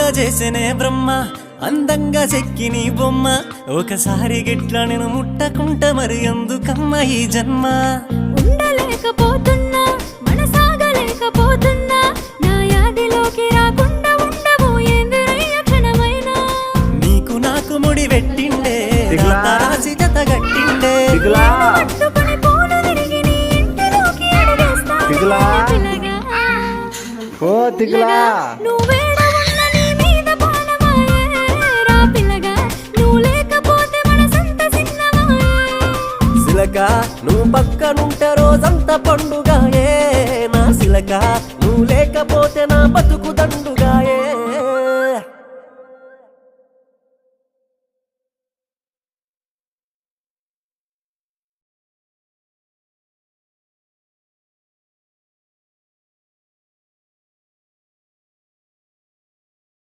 ఎట్లా చేసేనే బ్రహ్మ అందంగా చెక్కిని బొమ్మ ఒకసారి గిట్లా నేను ముట్టకుంట మరి ఎందుకమ్మ ఈ జన్మ ఉండలేకపోతున్నా మనసాగలేకపోతున్నా నా యాదిలోకి రాకుండా ఉండవు ఏందిరయ్య క్షణమైనా నీకు నాకు ముడి పెట్టిండే రాసి జత గట్టిండే పట్టుకొని పూలు తిరిగి నీ ఇంటిలోకి అడుగేస్తా తిగులా. పిల్లగా ఓ తిగులా నువ్వే